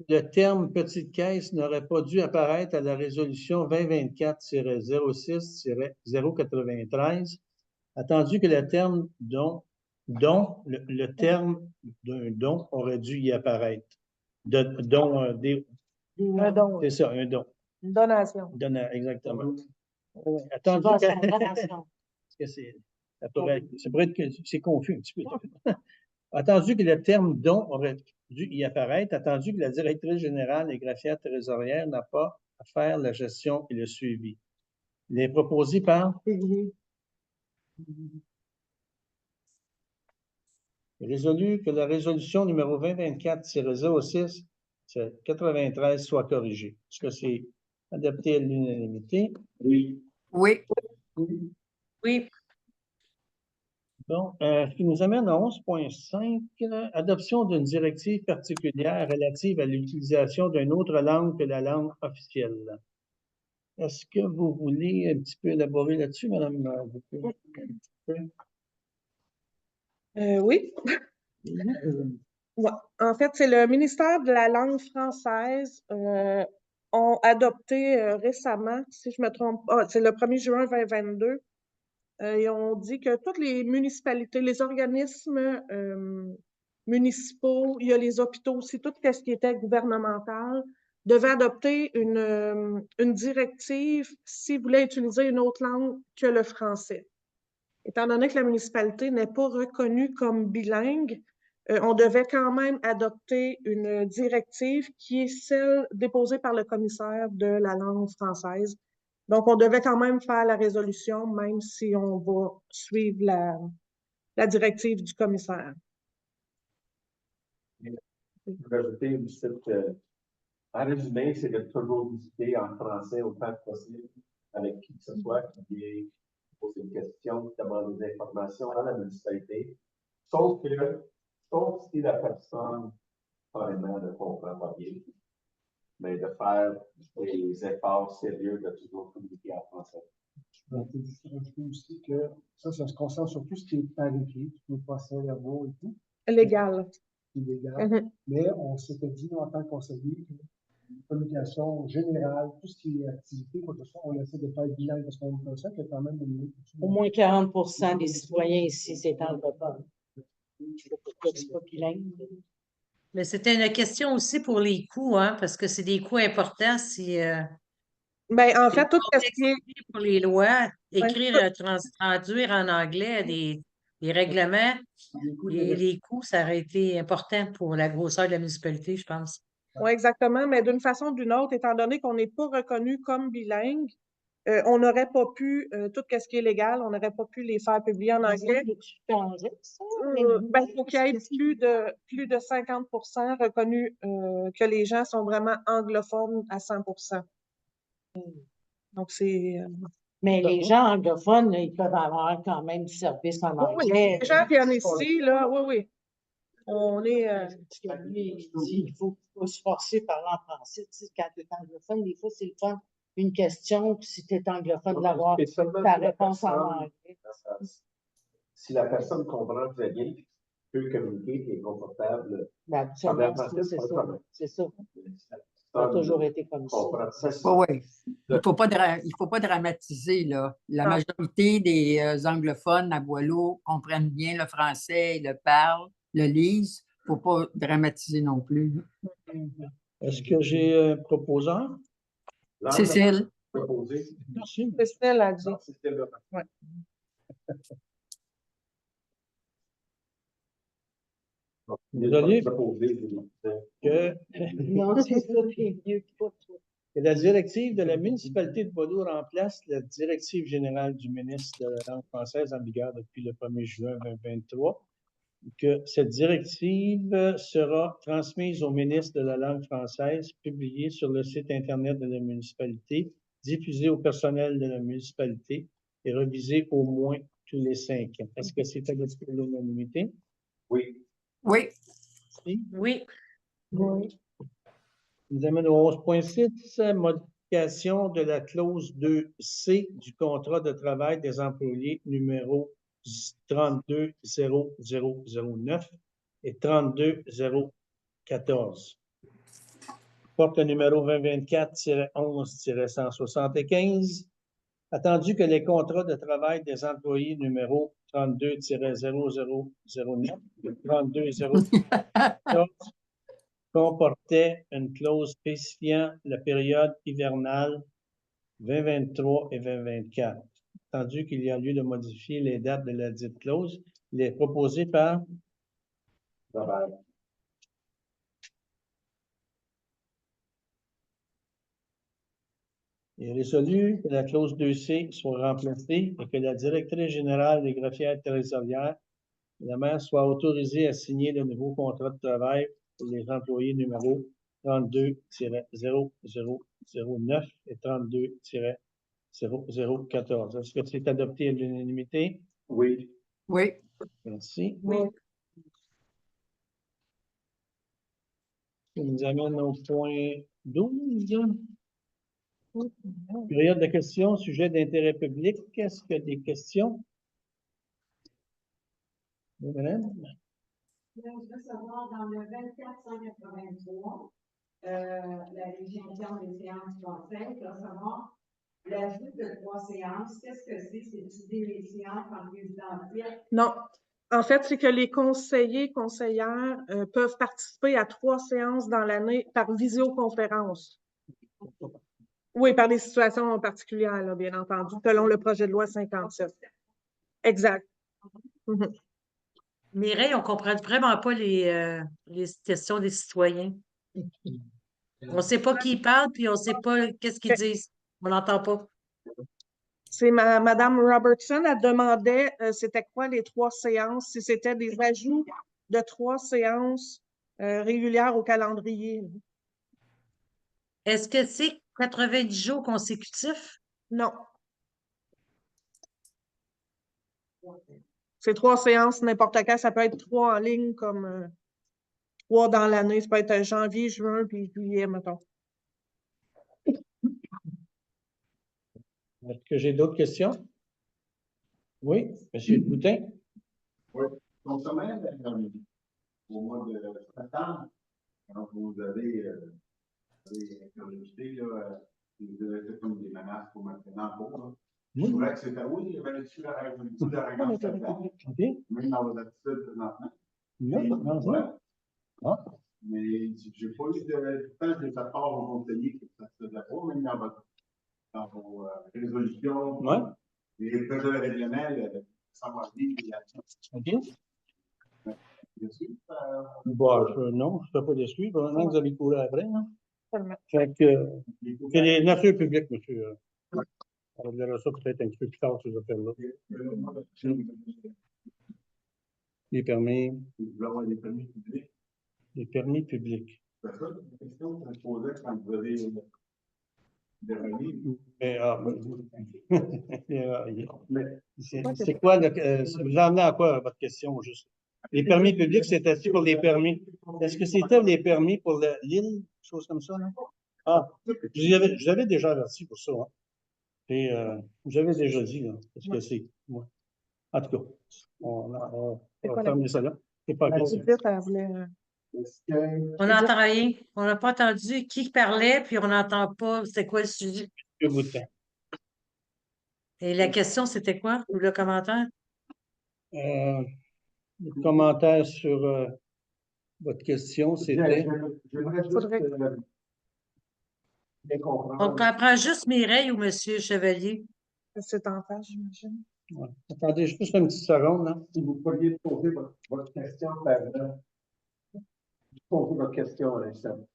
le terme petite caisse n'aurait pas dû apparaître à la résolution 2024-06-093, attendu que le terme le terme d'un don aurait dû y apparaître. Un don, C'est ça, un don. une donation. Exactement. Oui, Tu attendu vas que, à son donation. parce que ça pourrait être que c'est confus un petit peu. Attendu que le terme don aurait dû y apparaître, attendu que la directrice générale et greffière trésorière n'a pas à faire la gestion et le suivi. Il est proposé par résolu que la résolution numéro 2024-06-93 soit corrigée. Est-ce que c'est adopté à l'unanimité? Oui. Oui. Oui, Bon, ce qui nous amène à 11.5, adoption d'une directive particulière relative à l'utilisation d'une autre langue que la langue officielle. Est-ce que vous voulez un petit peu élaborer là-dessus, Madame Dupuis? Oui. Ouais. En fait, c'est le ministère de la langue française ont adopté récemment, si je me trompe pas, c'est le 1er juin 2022, ils ont dit que toutes les municipalités, les organismes municipaux, il y a les hôpitaux aussi, tout ce qui était gouvernemental, devaient adopter une directive s'ils voulaient utiliser une autre langue que le français. Étant donné que la municipalité n'est pas reconnue comme bilingue, on devait quand même adopter une directive qui est celle déposée par le commissaire de la langue française. Donc, on devait quand même faire la résolution, même si on va suivre la directive du commissaire. Je vais ajouter aussi que, en résumé, c'est de toujours discuter en français autant que possible avec qui que ce soit qui pose une question, qui demande des informations à la municipalité. Sauf si la personne carrément ne comprend pas bien, mais de faire des efforts sérieux de toujours communiquer en français. Je vais juste rajouter aussi que ça se concerne sur tout ce qui est par écrit, tous les procès-verbaux et tout, Légal. qui est légal. Mhm. Mais on s'était dit, nous, en tant que conseiller, que la communication générale, tout ce qui est activité, quoi que ce soit, on essaie de faire bilingue parce qu'on constate qu'il y a quand même une Au moins 40% des citoyens ici, c'est anglophone. Pourquoi c'est pas bilingue? mais c'était une question aussi pour les coûts, hein, parce que c'est des coûts importants si Ben, en fait, tout ce qui est pour les lois, écrire, ouais, traduire en anglais des règlements, les coûts, ça aurait été important pour la grosseur de la municipalité, je pense. oui, exactement, mais d'une façon ou d'une autre, étant donné qu'on n'est pas reconnu comme bilingue, on n'aurait pas pu, tout ce qui est légal, on n'aurait pas pu les faire publier en anglais. Ben, il faut qu'il y ait plus de 50% reconnus que les gens sont vraiment anglophones à 100%. Donc, c'est... Mais les gens anglophones, là, ils peuvent avoir quand même du service en oui, anglais. les gens viennent ici, là, oui, oui. On est, Parce que lui, il dit qu'il faut se forcer par parler en français. Tu sais, quand tu es anglophone, des fois, c'est le fun. Une question, puis si tu es anglophone, d'avoir Et seulement ta si la réponse en personne- anglais. Si la personne comprend très bien, peut communiquer et est confortable, Ben, parler en absolument, français, c'est pas de ça. problème. C'est ça. Si la Ça a personne toujours été comme ça. comprend Oui, oui. Il faut pas dramatiser, là. La Non. majorité des anglophones à Boileau comprennent bien le français, le parlent, le lisent. Il ne faut pas dramatiser non plus. Est-ce que j'ai un proposeur? Cécile, Proposé. Merci. Christelle a dit. Non, c'était là. Désolé. Proposé, Que Non, c'est ça, t'es mieux que toi. que la directive de la municipalité de Bordeaux remplace la directive générale du ministre de la langue française en vigueur depuis le 1er juin 2023. Que cette directive sera transmise au ministre de la langue française, publiée sur le site Internet de la municipalité, diffusée au personnel de la municipalité et révisée au moins tous les 5 ans. Est-ce que c'est adopté à l'unanimité? Oui. oui, Oui, Oui. Nous amène au 11.6, modification de la clause 2C du contrat de travail des employés numéro 320009 et 32014. Porte numéro 2024-11-175. Attendu que les contrats de travail des employés numéro 32-0009 et 32-014 comportait une clause spécifiant la période hivernale 2023 et 2024. Attendu qu'il y a lieu de modifier les dates de la dite clause, il est proposé par Il est résolu que la clause 2C soit remplacée et que la directrice générale des greffières territoriales, la maire, soit autorisée à signer le nouveau contrat de travail pour les employés numéro 32-0009 et 32-0014. Est-ce que c'est adopté à l'unanimité? Oui. oui. Merci. Oui. Ça nous amène au point 12. Période de questions, sujet d'intérêt public. Est-ce qu'il y a des questions? Oui, madame? Je veux savoir, dans le 2483, la Légion des séances françaises, je veux savoir, l'ajout de 3 séances, qu'est-ce que c'est? C'est-tu des séances en résidentiel? Non. En fait, c'est que les conseillers, conseillères peuvent participer à 3 séances dans l'année par visioconférence. Oui, par des situations particulières, là, bien entendu, selon le projet de loi 57. Exact. Mhm. Mireille, on ne comprend vraiment pas les questions des citoyens. On ne sait pas qui parle, puis on ne sait pas qu'est-ce qu'ils disent. On n'entend pas. C'est Madame Robertson, elle demandait c'était quoi les 3 séances, si c'était des ajouts de 3 séances régulières au calendrier. Est-ce que c'est 90 jours consécutifs? Non. C'est 3 séances n'importe quand. Ça peut être 3 en ligne comme 3 dans l'année. Ça peut être janvier, juin, puis juillet, mettons. Est-ce que j'ai d'autres questions? Oui, M. Boutin? Oui, concernant au mois de septembre, quand vous avez interlocuté, vous avez fait comme des menaces pour maintenant pour. Je trouvais que c'était oui, il y avait dessus la règlement de OK. même dans vos attitudes présentement. Non. Ah. Mais j'ai pas eu de temps de ta part au conseiller que ça se faisait pas, même dans vos résolutions. Ouais. Les projets de règlement, ça m'a dit. OK. Dessus, Bon, non, je ne suis pas déçu. Vraiment, vous avez couru après. Hein? Seulement. Fait que c'est les nations publiques, monsieur. On verra ça peut-être un petit peu plus tard, ces affaires-là. Les permis. Les permis publics. Les permis publics. C'est ça, la question que je posais quand vous avez des remis. Mais, c'est quoi, vous en venez à quoi, votre question, juste? Les permis publics, c'était pour les permis. Est-ce que c'était les permis pour l'île, chose comme ça, non? Ah, je l'avais déjà averti pour ça, hein. Et j'avais déjà dit, là, parce que c'est. Ouais. En tout cas, on va fermer ça là. C'est pas question. Judith, elle voulait, On n'entend rien. On n'a pas entendu qui parlait, puis on n'entend pas c'est quoi le sujet. Que bout de temps. Et la question, c'était quoi? Ou le commentaire? Le commentaire sur votre question, c'était. J'aimerais juste Faudrait- bien comprendre. On comprend juste Mireille ou Monsieur Chevalier. c'est en face, j'imagine. Ouais. Attendez juste une petite seconde, là. Si vous pourriez poser votre question par là. Posez votre question à l'instant.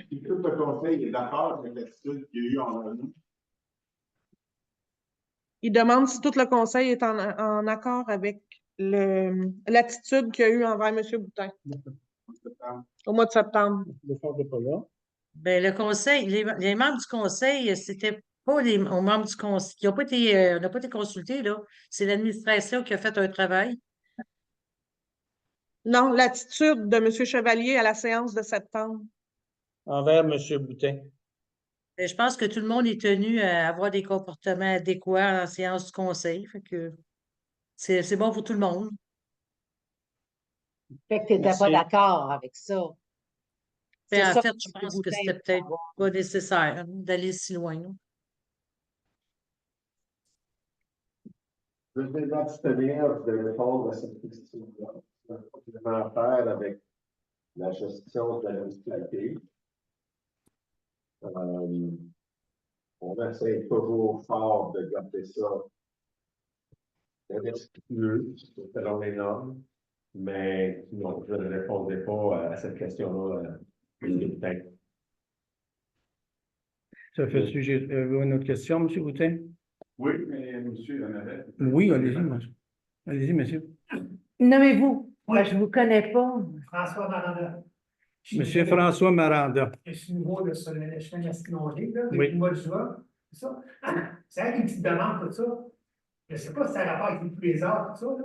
Si tout le conseil est d'accord avec l'attitude qu'il y a eu en amont. Il demande si tout le conseil est en accord avec l'attitude qu'il y a eu envers M. Boutin au mois de septembre. Le fond n'est pas là. Ben, le conseil, les membres du conseil, c'était pas aux membres du conseil qui n'ont pas été, on n'a pas été consultés, là. C'est l'administration qui a fait un travail. Non, l'attitude de M. Chevalier à la séance de septembre. Envers M. Boutin. Je pense que tout le monde est tenu à avoir des comportements adéquats en séance du conseil. Fait que c'est bon pour tout le monde. Fait que tu n'étais pas Merci. d'accord avec ça. Ben, C'est en ça fait, que je M. pense que Boutin c'était veut peut-être savoir. pas nécessaire d'aller si loin, là. Je vais m'abstenir de répondre à cette question-là. Ça n'a pas vraiment à faire avec la gestion de la municipalité. On essaie toujours fort de garder ça respectueux selon les normes, mais non, je ne répondrai pas à cette question-là. Peut-être. Ça fait sujet. Une autre question, M. Boutin? Oui, mais monsieur, en avait. Oui, allez-y, monsieur. Allez-y, monsieur. Nommez-vous. Oui. Moi, je ne vous connais pas. François Maranda. Monsieur François Maranda. Je suis nouveau là, sur le chemin Masquinongé, là, depuis Oui. le mois de juin. C'est ça. C'est avec une petite demande, tout ça. Je ne sais pas si ça a rapport avec tous les arts, tout ça, là.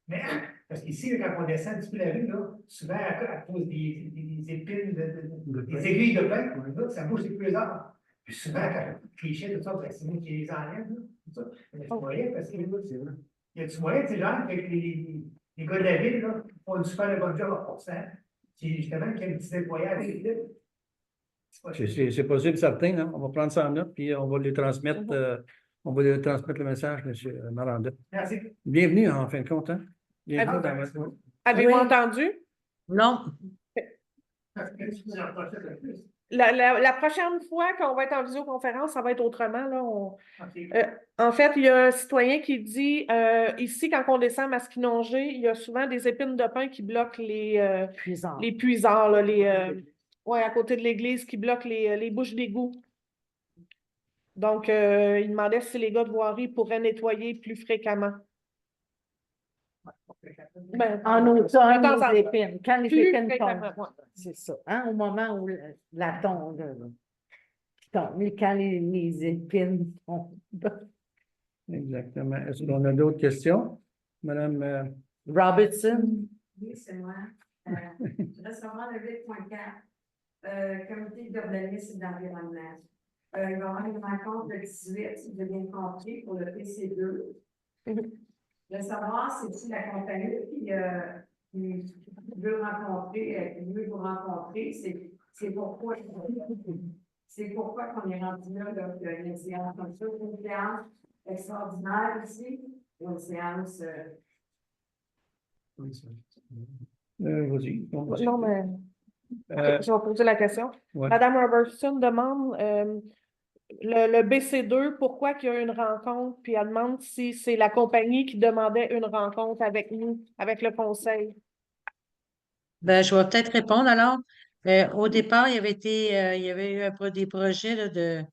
Mais parce qu'ici, là, quand on descend un petit peu la rue, là, souvent à cause des épines, des aiguilles de pain, là, ça bouge les plus arts. Puis souvent, quand je clichais, tout ça, ben, c'est moi qui les enlève, là, tout ça. Mais c'est moyen parce que il y a du moyen, tu sais, genre, que les gars de la ville, là, font du super bon job à pour ça. C'est justement qu'il y a un petit nettoyage. C'est possible, certain, hein? On va prendre ça en note, puis on va lui transmettre, le message, M. Maranda. Merci. Bienvenue, en fin de compte, hein? Bienvenue dans votre. Avez-vous Oui. entendu? Non. La prochaine fois qu'on va être en visioconférence, ça va être autrement. Là, en fait, il y a un citoyen qui dit ici, quand on descend à Masquinongé, il y a souvent des épines de pin qui bloquent les puisards, là, ouais, à côté de l'église, qui bloquent les bouches d'égout. Donc, il demandait si les gars de voirie pourraient nettoyer plus fréquemment. Ben, En automne, de temps en les temps. épines. Quand les Plus épines fréquemment, tombent. ouais. C'est ça. Hein, au moment où la tombe tombe. Mais quand les épines tombent. Exactement. Est-ce qu'on a d'autres questions? Madame, Robertson. Oui, c'est moi. Je voudrais savoir le 8.4, comité d'urbanisme et d'environnement. Il va y avoir une rencontre le 18, si j'ai bien compris, pour le PC2. Je voudrais savoir si la compagnie qui veut rencontrer, qui veut vous rencontrer, c'est pourquoi qu'on est rendu là, il y a une séance comme ça, une séance extraordinaire ici, une séance. vas-y. Non, mais je vais poser la question. Ouais. Madame Robertson demande le BC2, pourquoi qu'il y a une rencontre, puis elle demande si c'est la compagnie qui demandait une rencontre avec nous, avec le conseil. Ben, je vais peut-être répondre alors. Au départ, il y avait eu des projets là,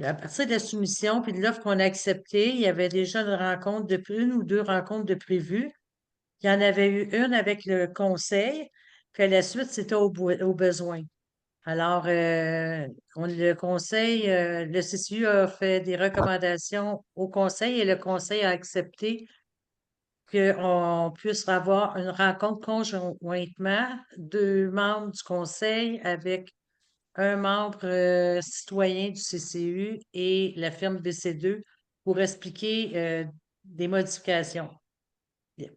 à partir de la soumission puis de l'offre qu'on a acceptée, il y avait déjà une ou deux rencontres de prévues. Il y en avait eu une avec le conseil, puis à la suite, c'était au besoin. Alors, le conseil, le CCU a fait des recommandations au conseil et le conseil a accepté qu'on puisse avoir une rencontre conjointement, 2 membres du conseil avec un membre citoyen du CCU et la firme BC2 pour expliquer des modifications.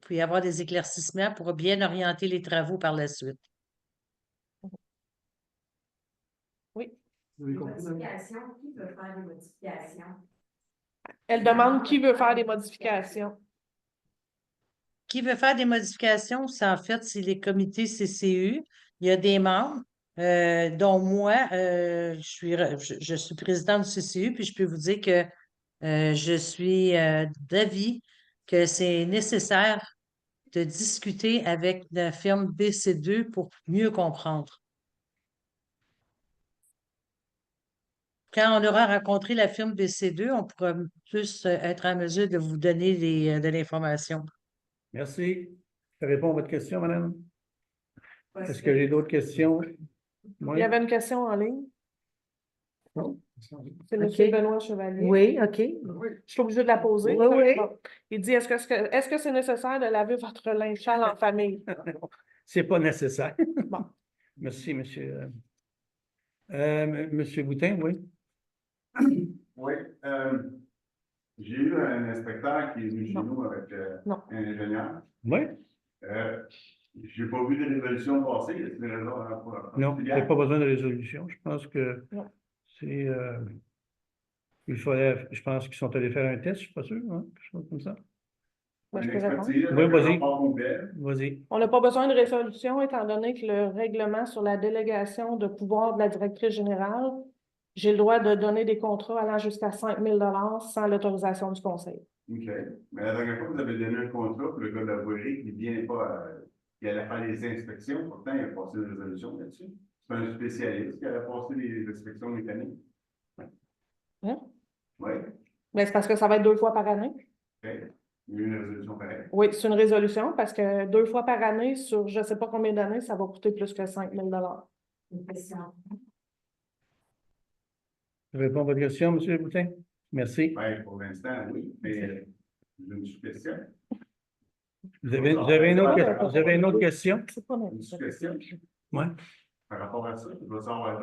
Puis avoir des éclaircissements pour bien orienter les travaux par la suite. Oui. Vous avez compris, madame? Modifications, qui veut faire des modifications? Elle demande qui veut faire des modifications. Qui veut faire des modifications, c'est en fait, c'est les comités CCU. Il y a des membres, dont moi, je suis présidente du CCU, puis je peux vous dire que je suis d'avis que c'est nécessaire de discuter avec la firme BC2 pour mieux comprendre. Quand on aura rencontré la firme BC2, on pourra plus être en mesure de vous donner de l'information. Merci. Ça répond à votre question, madame? Est-ce que j'ai d'autres questions? Il Oui. y avait une question en ligne. Non? C'est Ok. M. Benoît Chevalier. Oui, OK. Je suis obligée de la poser. Oui, oui. Bon. Il dit, est-ce que c'est nécessaire de laver votre linge sale en famille? C'est pas nécessaire. Bon. Merci, monsieur. Monsieur Boutin, oui. Oui, j'ai eu un inspecteur qui est venu chez Non. nous avec Non. un ingénieur. Oui? J'ai pas vu de résolution passer, c'est une raison Non, il n'y a pas besoin de résolution. Je pense que Non. c'est. Je pense qu'ils sont allés faire un test, je ne suis pas sûr, hein, quelque chose comme ça. Moi, je Une peux répondre. expertise, Oui, vas-y. un rapport complet. Vas-y. On n'a pas besoin de résolution étant donné que le règlement sur la délégation de pouvoir de la directrice générale, j'ai le droit de donner des contrats allant jusqu'à 5 000 sans l'autorisation du conseil. OK. Mais la dernière fois, vous avez donné un contrat pour le gars de la voirie qui vient pas, qui allait faire les inspections. Pourtant, il a passé une résolution là-dessus. C'est un spécialiste qui allait passer les inspections mécaniques. Hein? Oui. Mais c'est parce que ça va être 2 fois par année. OK. Il y a eu une résolution pareille. Oui, c'est une résolution parce que 2 fois par année sur je ne sais pas combien d'années, ça va coûter plus que 5 000 Une question. Je réponds à votre question, monsieur Boutin? Merci. Oui, pour l'instant, oui. Mais j'ai une suggestion. Vous avez une autre question? C'est pas Une suggestion. Oui. Par rapport à ça, je dois savoir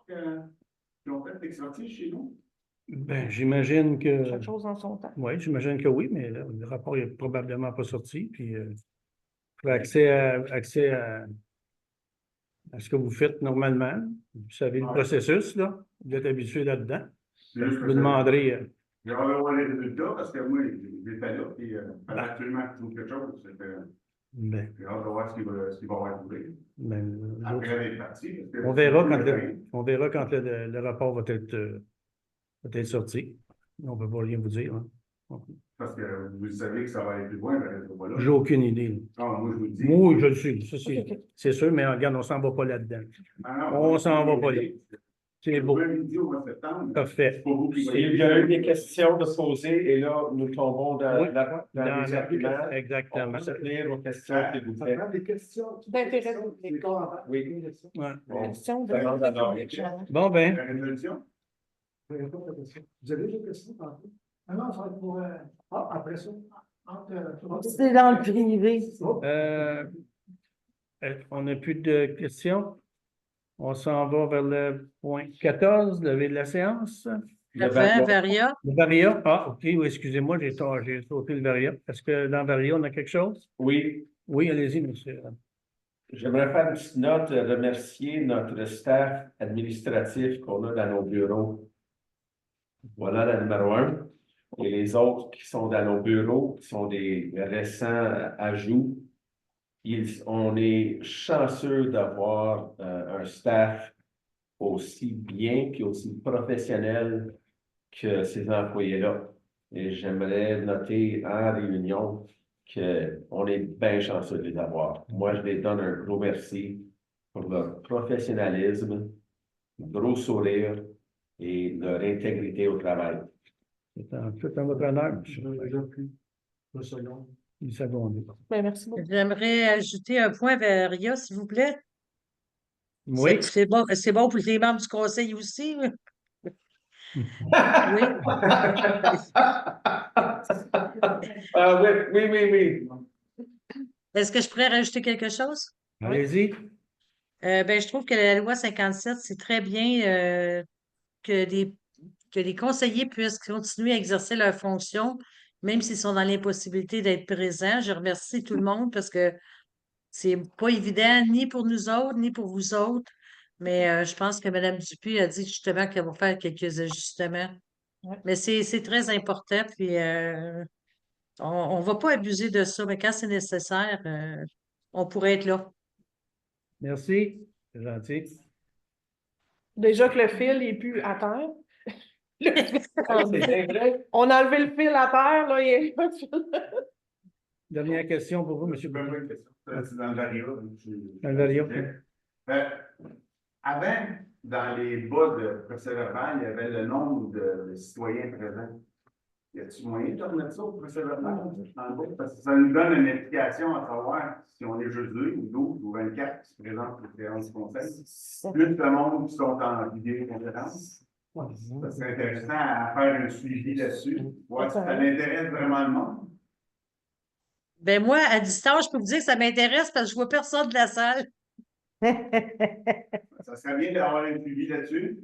qu'ils ont fait l'expertise chez nous. Ben, j'imagine que. Chaque chose en son temps. Oui, j'imagine que oui, mais le rapport n'est probablement pas sorti. Puis, accès à ce que vous faites normalement. Vous savez le processus, là. Vous êtes habitué là-dedans. Vous demanderez. J'ai hâte de voir les résultats parce que moi, j'étais là et actuellement, je trouve quelque chose. Ben, J'ai hâte de voir ce qu'il va avoir trouvé. ben, Après les parties. on verra quand le rapport va être sorti. On ne peut pas rien vous dire. Hein. Parce que vous savez que ça va aller plus loin, mais ça va là. J'ai aucune idée. Ah, moi, je vous le dis. Moi, je le sais. Ça, c'est sûr, mais regarde, on ne s'en va pas là-dedans. Ah, non, On s'en va pas là. C'est beau. Midi au mois de septembre. Parfait. C'est pas vous qui Il y a eu des questions de poser et là, nous tombons dans, Oui, dans les arguments. On Exactement. peut se tenir aux questions, s'il vous Ça plaît. prend des questions. D'intérêt public. Oui. Ouais. Bon. Question de... Alors, alors, Bon, ben, La résolution? Vous avez pas de questions. Vous avez des questions tantôt? Ah non, ça va être pour. Après ça. C'est dans le privé. on n'a plus de questions. On s'en va vers le point 14, lever de la séance. Le vin, Varia, Le Varia. Ah, OK, oui, excusez-moi, j'ai sauté le Varia. Est-ce que dans Varia, on a quelque chose? Oui, Oui, allez-y, monsieur. j'aimerais faire une petite note, remercier notre staff administratif qu'on a dans nos bureaux. Voilà la numéro 1. Et les autres qui sont dans nos bureaux, qui sont des récents ajouts. On est chanceux d'avoir un staff aussi bien et aussi professionnel que ces employés-là. Et j'aimerais noter en réunion qu'on est bien chanceux de les avoir. Moi, je les donne un gros merci pour leur professionnalisme, gros sourire et leur intégrité au travail. C'est en votre honneur, monsieur. Une seconde. Une seconde. Ben, merci beaucoup. j'aimerais ajouter un point, Varia, s'il vous plaît. Oui. C'est bon pour les membres du conseil aussi. Oui. Oui. Est-ce que je pourrais rajouter quelque chose? Allez-y. Ben, je trouve que la loi 57, c'est très bien que les conseillers puissent continuer à exercer leurs fonctions, même s'ils sont dans l'impossibilité d'être présents. Je remercie tout le monde parce que c'est pas évident ni pour nous autres, ni pour vous autres. Mais je pense que Mme Dupuis a dit justement qu'elle va faire quelques ajustements. Ouais. Mais c'est très important, puis on ne va pas abuser de ça, mais quand c'est nécessaire, on pourrait être là. Merci. C'est gentil. Déjà que le fil n'est plus à terre. C'est vrai. On a enlevé le fil à terre, là, il est pas de fil. Dernière question pour vous, M. Je peux Boutin. une question. C'est dans le Varia. Dans le Varia, OK. Avant, dans les bas de procès-verbal, il y avait le nombre de citoyens présents. Y a-t-il moyen de remettre ça au procès-verbal en bas? Parce que ça nous donne une indication à savoir si on est juste 2 ou 12 ou 24 qui se présentent pour les séances du conseil. Plus le monde qui sont en vidéoconférence. Ça serait intéressant à faire un suivi là-dessus, voir si ça l'intéresse vraiment le monde. Ben moi, à distance, je peux vous dire que ça m'intéresse parce que je vois personne de la salle. Ça serait bien d'avoir un suivi là-dessus.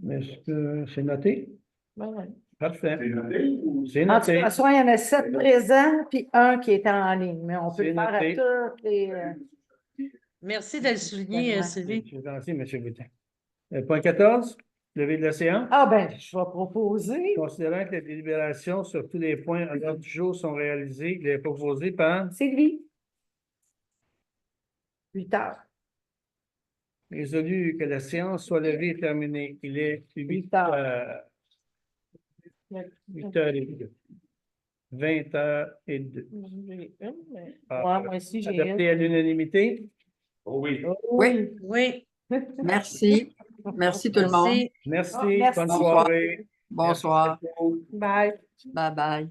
Est-ce que c'est noté? Ouais. Parfait. C'est noté ou C'est En tout noté. cas, soit il y en a 7 présents, puis un qui est en ligne, mais on peut C'est le faire noté. à toutes les. Merci de le souligner, Tellement. Sylvie. C'est gentil, M. Boutin. Point 14, levée de la séance. Ah, ben, je vais proposer. Considérant que les délibérations sur tous les points à l'ordre du jour sont réalisées, il est proposé par Sylvie. 8 heures. résolu que la séance soit levée et terminée. Il est 8 heures. heures. 8h02. 20h02. Moi aussi, j'ai Adopté à l'unanimité. Oh oui. Oui, Oui, merci. Merci tout le monde. merci. Merci. Merci. Bonne Bonsoir. soirée. Bonsoir. Merci beaucoup. Bye. Bye bye.